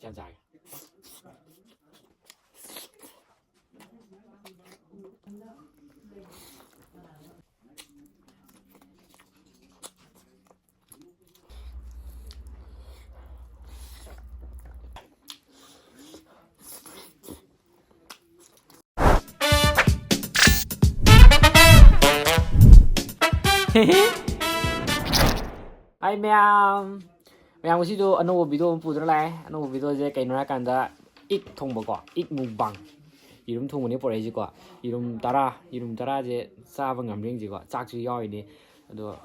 짠 잘. Hi mèo. Mèo có video another video 보드래. another video 이제 게임을 간다. 익 통보고 익 무방. 이름 통보니 보내지고 이름 따라 이제 싸번 감정지고 짝지 여이니 또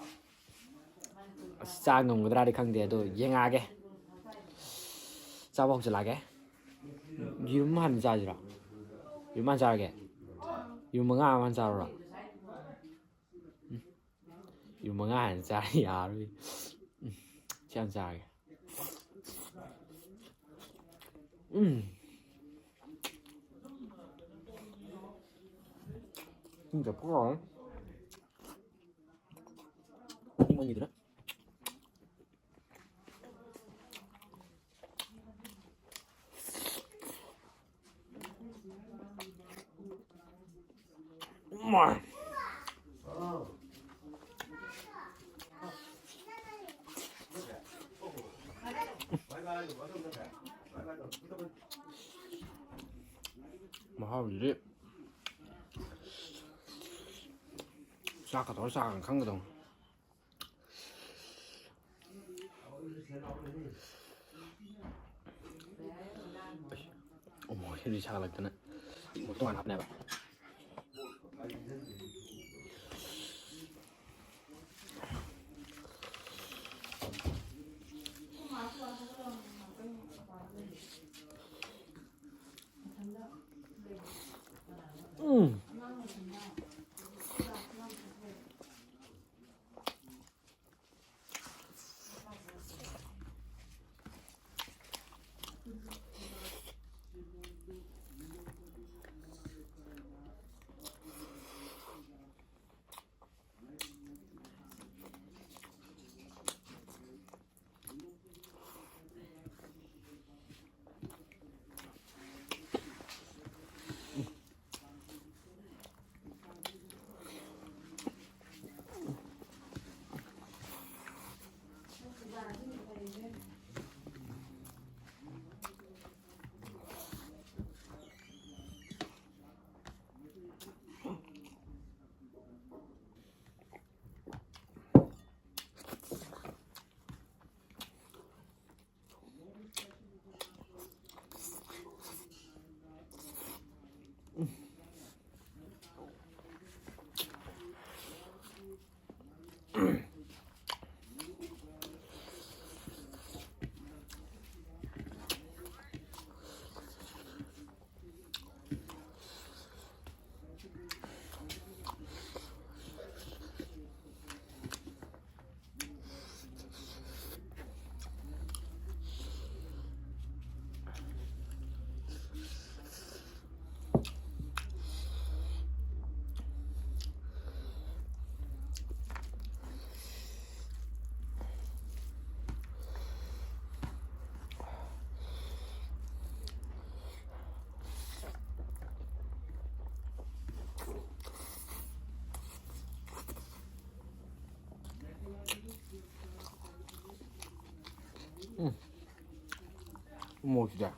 싸는 거들이 강대도 영하게 싸먹지 라게 이름만 자지라 이름만 자게 이름만 안 자라 이름만 안 자야 짠 자게 진짜 부러워 이모니들은 엄마 뭐 하루지 싹가도 싹 강거든 어머 혈이 차가락더네 뭐 동안 앞내봐 어머 진짜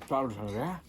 ꯆꯥꯔꯨ ꯁꯪꯈ꯭ꯔꯦ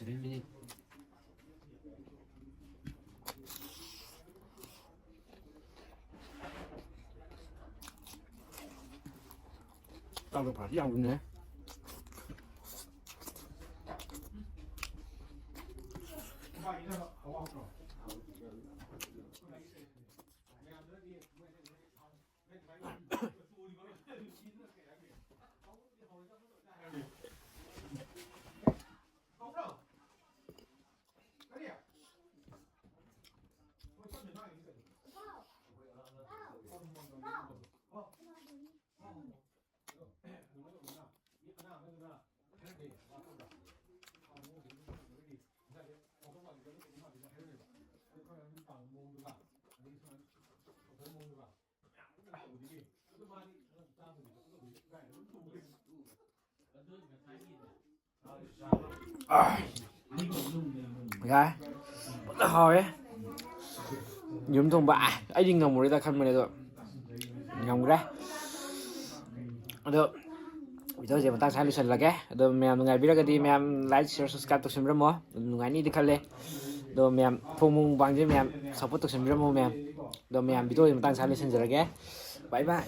(7 minutes) tao được phải dòng nữa gái rất hồi ấy nhúm thùng bạ ấy đi ngầm một đấy ta khăn mà này rồi ngầm ra được video gì mà tăng sai listen lagi do mem ngai video cái mem like share subscribe tục xem mo ngai ni đi khăn lên do mem phong mung bang je mem support tục xem mo mem do mem video gì mà tăng sai listen lagi bye bye